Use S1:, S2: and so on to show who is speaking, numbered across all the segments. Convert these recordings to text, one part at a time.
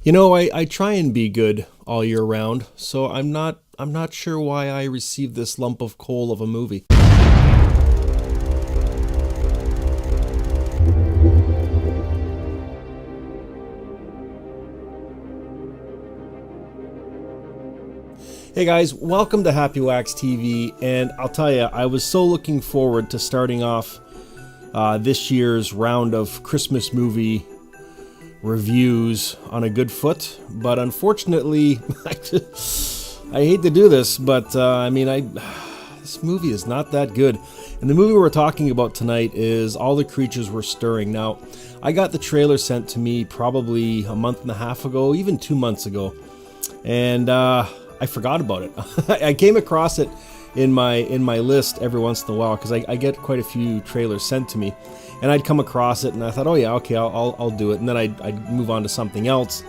S1: I try and be good all year round, so I'm not sure why I received this lump of coal of a movie. Hey guys, welcome to Happy Wax TV, and I'll tell you, I was so looking forward to starting off this year's round of Christmas movie reviews on a good foot, but unfortunately, I hate to do this, but this movie is not that good. And the movie we're talking about tonight is All the Creatures Were Stirring. Now, I got the trailer sent to me probably a month and a half ago, even 2 months ago, and I forgot about it. I came across it in my list every once in a while because I get quite a few trailers sent to me, and I'd come across it and I thought, oh yeah, okay, I'll do it, and then I'd move on to something else.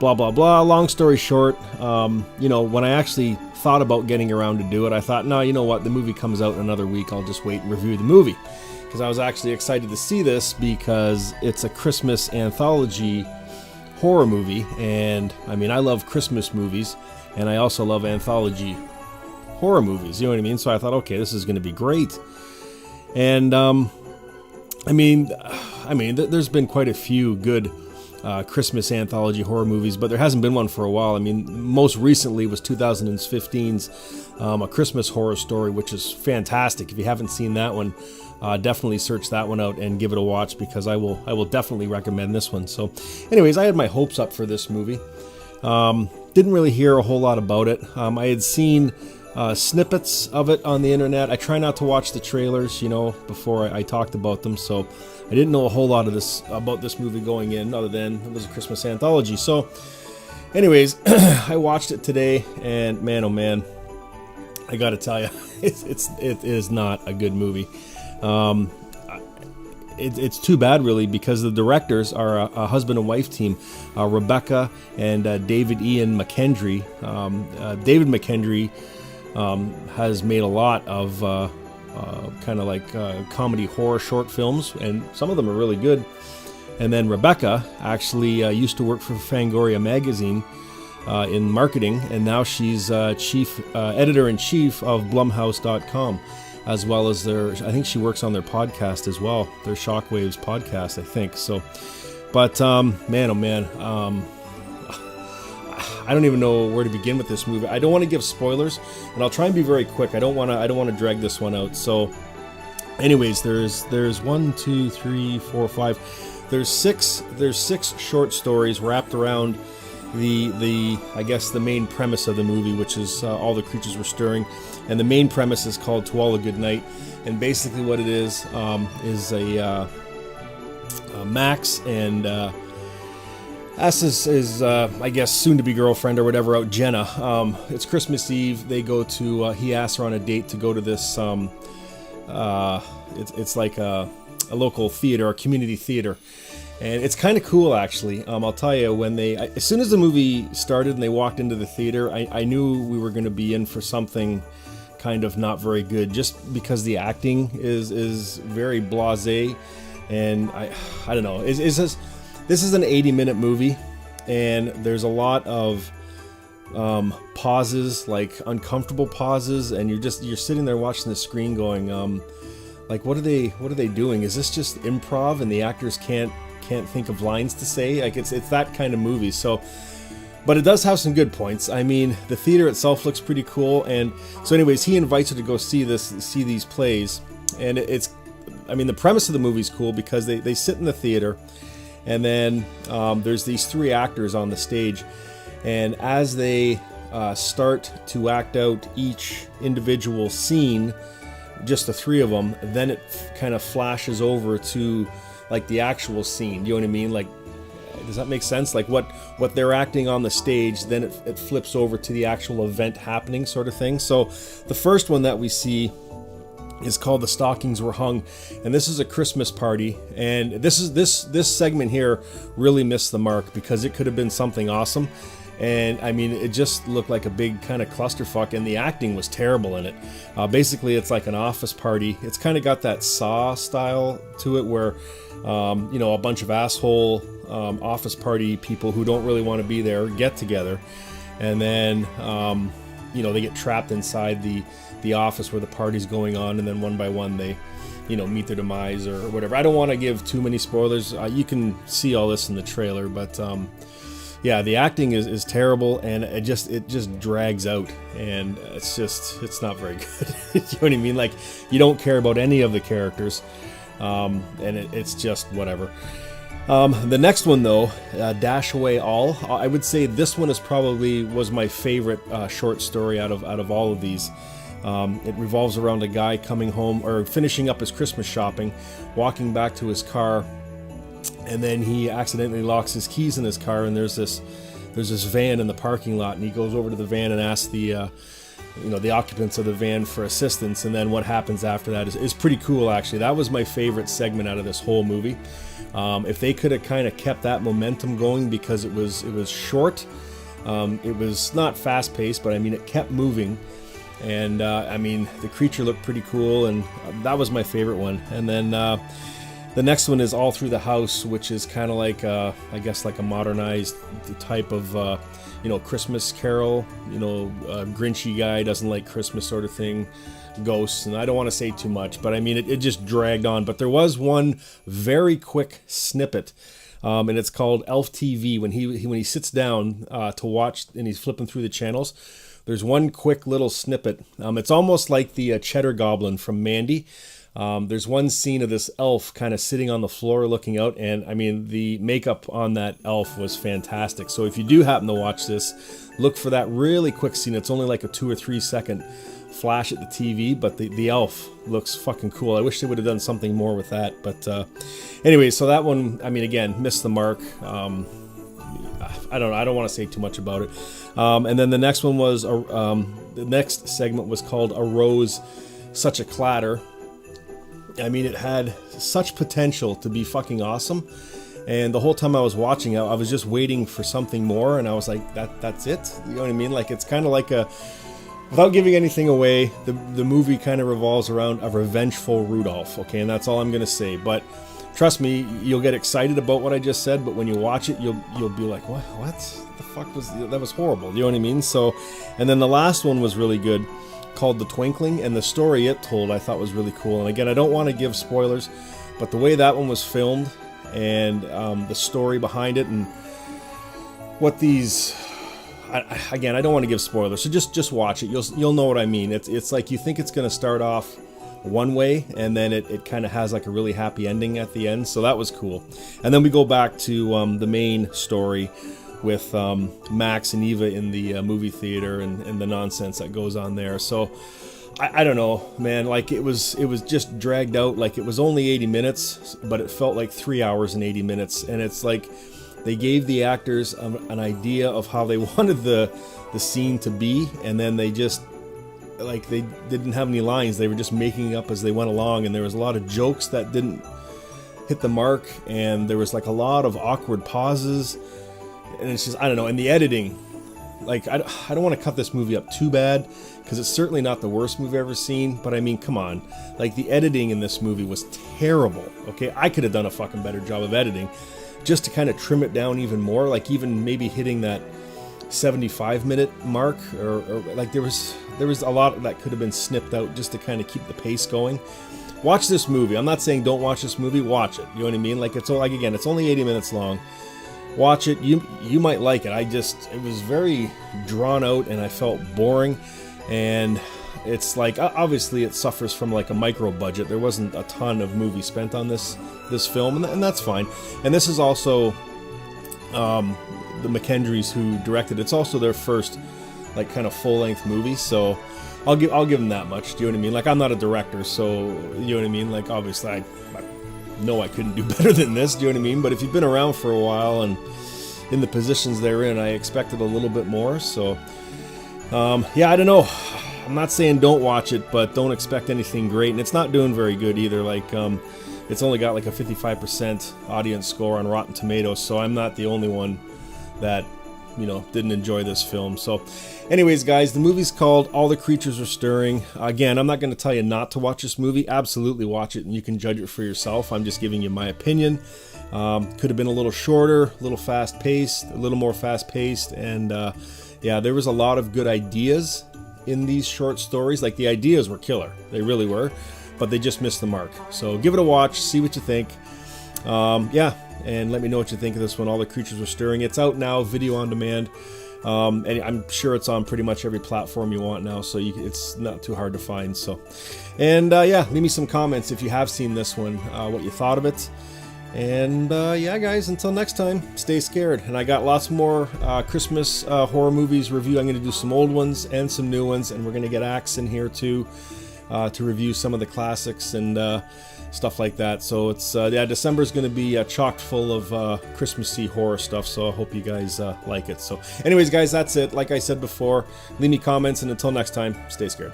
S1: Blah blah blah. Long story short, when I actually thought about getting around to do it, I thought, no, you know what? The movie comes out in another week. I'll just wait and review the movie because I was actually excited to see this because it's a Christmas anthology horror movie, and I love Christmas movies. And I also love anthology horror movies, you know what I mean? So I thought, okay, this is going to be great. And, there's been quite a few good Christmas anthology horror movies, but there hasn't been one for a while. Most recently was 2015's A Christmas Horror Story, which is fantastic. If you haven't seen that one, definitely search that one out and give it a watch because I will definitely recommend this one. So anyways, I had my hopes up for this movie. Didn't really hear a whole lot about it. I had seen snippets of it on the internet. I try not to watch the trailers, before I talked about them, so I didn't know a whole lot of about this movie going in, other than it was a Christmas anthology. So, anyways, I watched it today, and man, oh man, I got to tell you, it is not a good movie. It's too bad, really, because the directors are a husband and wife team, Rebecca and David Ian McKendry. David McKendry has made a lot of comedy horror short films, and some of them are really good. And then Rebecca actually used to work for Fangoria magazine in marketing, and now she's chief editor-in-chief of Blumhouse.com. As well as I think she works on their podcast as well, their Shockwaves podcast, I think. So, but man, oh man, I don't even know where to begin with this movie. I don't want to give spoilers, and I'll try and be very quick. I don't want to drag this one out. So, anyways, there's 1, 2, 3, 4, 5. There's six short stories wrapped around I guess the main premise of the movie, which is All the Creatures Were Stirring, and the main premise is called To All a Good Night, and basically what it is a Max and as is I guess soon-to-be girlfriend or whatever out, Jenna. It's Christmas Eve. They go to he asks her on a date to go to this it's like a local theater, a community theater. And it's kind of cool, actually. I'll tell you, as soon as the movie started and they walked into the theater, I knew we were going to be in for something kind of not very good, just because the acting is very blasé, and I don't know. This is an 80-minute movie, and there's a lot of pauses, like uncomfortable pauses, and you're sitting there watching the screen, going, what are they doing? Is this just improv, and the actors can't think of lines to say? Like it's that kind of movie. So, but it does have some good points. The theater itself looks pretty cool, and so anyways, he invites her to go see these plays, and the premise of the movie is cool because they sit in the theater, and then there's these three actors on the stage, and as they start to act out each individual scene, just the three of them, then it kind of flashes over to like the actual scene. You know what I mean? Like, does that make sense? Like what they're acting on the stage, then it flips over to the actual event happening, sort of thing. So the first one that we see is called The Stockings Were Hung, and this is a Christmas party, and this segment here really missed the mark because it could have been something awesome. And I mean, it just looked like a big kind of clusterfuck, and the acting was terrible in it. Basically, it's like an office party. It's kind of got that Saw style to it, where you know, a bunch of asshole office party people who don't really want to be there get together, and then you know, they get trapped inside the office where the party's going on, and then one by one they, you know, meet their demise or whatever. I don't want to give too many spoilers. You can see all this in the trailer, but yeah, the acting is terrible, and it just drags out, and it's not very good. You know what I mean? Like, you don't care about any of the characters, and it's just whatever. The next one though, Dash Away All. I would say this one was my favorite short story out of all of these. It revolves around a guy coming home or finishing up his Christmas shopping, walking back to his car, and then he accidentally locks his keys in his car, and there's this van in the parking lot, and he goes over to the van and asks the you know, the occupants of the van for assistance, and then what happens after that is pretty cool, actually. That was my favorite segment out of this whole movie. If they could have kind of kept that momentum going, because it was short, it was not fast paced, but I mean, it kept moving, and I mean, the creature looked pretty cool, and that was my favorite one. And then the next one is All Through the House, which is kind of like I guess like a modernized type of you know, Christmas Carol, you know, Grinchy guy, doesn't like Christmas sort of thing, ghosts, and I don't want to say too much, but I mean, it just dragged on. But there was one very quick snippet, and it's called Elf TV. When he sits down to watch and he's flipping through the channels, there's one quick little snippet. It's almost like the Cheddar Goblin from Mandy. There's one scene of this elf kind of sitting on the floor looking out, and I mean, the makeup on that elf was fantastic. So if you do happen to watch this, look for that really quick scene. It's only like a 2 or 3 second flash at the TV, but the elf looks fucking cool. I wish they would have done something more with that, but anyway, so that one, I mean, again, missed the mark. I don't want to say too much about it. And then the next one was the next segment was called A Rose, Such a Clatter. I mean, it had such potential to be fucking awesome, and the whole time I was watching it, I was just waiting for something more, and I was like, that's it? You know what I mean? Like, it's kind of like without giving anything away, the movie kind of revolves around a revengeful Rudolph, okay? And that's all I'm going to say. But trust me, you'll get excited about what I just said, but when you watch it, you'll be like, what the fuck that was horrible, you know what I mean? So, and then the last one was really good, called The Twinkling, and the story it told I thought was really cool. And again, I don't want to give spoilers, but the way that one was filmed, and the story behind it, and what these... Again, I don't want to give spoilers, so just watch it. You'll know what I mean. It's like you think it's going to start off one way, and then it kind of has like a really happy ending at the end. So that was cool. And then we go back to the main story with Max and Eva in the movie theater, and the nonsense that goes on there. So I don't know, man. Like, it was just dragged out. Like, it was only 80 minutes, but it felt like 3 hours and 80 minutes. And it's like they gave the actors an idea of how they wanted the scene to be, and then they just, like, they didn't have any lines. They were just making it up as they went along, and there was a lot of jokes that didn't hit the mark, and there was like a lot of awkward pauses, and it's just, I don't know. And the editing, like, I don't want to cut this movie up too bad, because it's certainly not the worst movie I've ever seen, but I mean, come on. Like, the editing in this movie was terrible, okay? I could have done a fucking better job of editing, just to kind of trim it down even more, like even maybe hitting that 75-minute mark, or like there was a lot that could have been snipped out just to kind of keep the pace going. Watch this movie. I'm not saying don't watch this movie. Watch it. You know what I mean? Like, it's like, again, it's only 80 minutes long. Watch it. You might like it. It was very drawn out, and I felt boring. And it's like, obviously it suffers from like a micro budget. There wasn't a ton of movie spent on this film, and that's fine. And this is also the McKendries who directed. It's also their first like kind of full-length movie, so I'll give them that much. Do you know what I mean? Like, I'm not a director, so you know what I mean? Like, obviously I know I couldn't do better than this. Do you know what I mean? But if you've been around for a while and in the positions they're in, I expected a little bit more. So yeah, I don't know. I'm not saying don't watch it, but don't expect anything great. And it's not doing very good either. Like, it's only got like a 55% audience score on Rotten Tomatoes, so I'm not the only one that, you know, didn't enjoy this film. So anyways, guys, the movie's called All the Creatures Are Stirring. Again, I'm not going to tell you not to watch this movie. Absolutely watch it, and you can judge it for yourself. I'm just giving you my opinion. Could have been a little shorter, a little fast-paced, a little more fast-paced, and yeah, there was a lot of good ideas in these short stories. Like, the ideas were killer. They really were, but they just missed the mark. So give it a watch, see what you think. Yeah, and let me know what you think of this one, All the Creatures Are Stirring. It's out now, video on demand, and I'm sure it's on pretty much every platform you want now, so it's not too hard to find. So, and yeah, leave me some comments if you have seen this one, what you thought of it. And yeah, guys, until next time, stay scared. And I got lots more Christmas horror movies review. I'm going to do some old ones and some new ones, and we're going to get Axe in here too, to review some of the classics and stuff like that. So it's yeah, December's going to be chock full of Christmassy horror stuff, so I hope you guys like it. So anyways, guys, that's it. Like I said before, leave me comments, and until next time, stay scared.